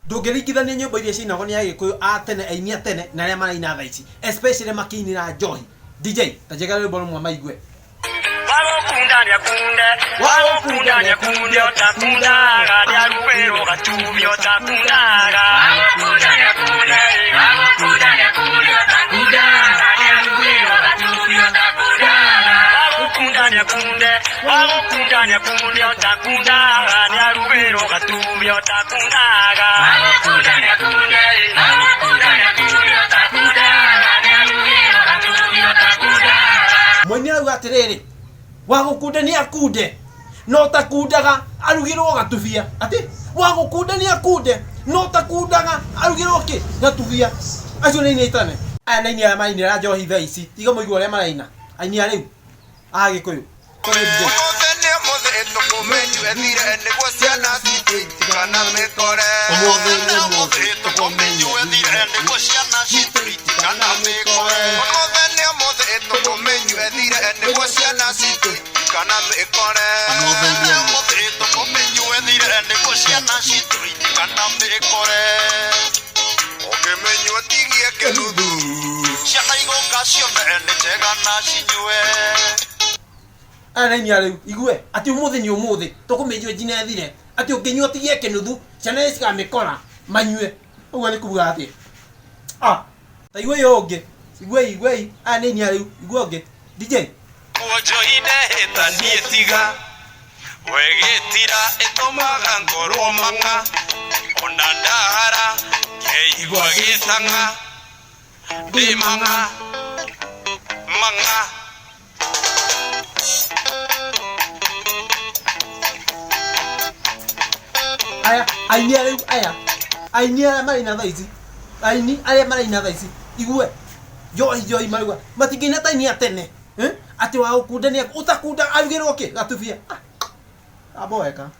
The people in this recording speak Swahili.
ndũngĩringithania nyĩmbo iria ciinagwo nĩ Agĩkũyũ a tene, aini a tene na arĩa maraina thaa ici, especially makĩinĩra njohi. DJ ta njega rwĩmbo rũmwe maigue. Wagukunda nĩakunde ũtakundaga nĩarugĩrwo gatubi ũtakundaga. Wagukunda nĩakunde ũtakundaga nĩarugĩrwo gatubi ũtakundaga. Wagukunda nĩakunde ũtakundaga nĩarugĩrwo gatubi ũtakundaga. Wagukunda nĩakunde ũtakundaga nĩarugĩrwo gatubi ũtakundaga. Mwenye auga atĩrĩrĩ, wagũkunda nĩ akunde no takundaga arugĩrwo gatubia. Atĩ wagũkunda nĩ akunde no takundaga arugĩrwo kĩ gatubia. Acio nĩ aini tene, aya nĩ aini arĩa mainĩra njohi thaa ici, tiga mũigua ũrĩa maraina aini a rĩu a Gĩkũyũ. Aya nĩ aini a rĩu igue atĩ ũmũthĩ nĩ ũmũthĩ tũkũmĩnyua njina thire, atĩ ũngĩnyua tigie kĩnuthu ciana nĩ cikamĩkora manyue. Ũguo nĩ kuuga atĩ ta igue ũyũ ũngĩ igwei aya nĩ aini a rĩu igue ũngĩ DJ Wonjoine hĩtanie tiga wegĩtira ĩtũmaga ngorwo mang'a ona ndahara ngeigua gĩtang'a ndĩ mang'a. aya aini a rĩu aya aini arĩa maraina thaa ici, aini arĩa maraina thaa ici igue njohi marauga matingĩina ta aini a tene atĩ wagũkunda nĩ ũtakunda arugĩrwo kĩ gatubia. Abo weka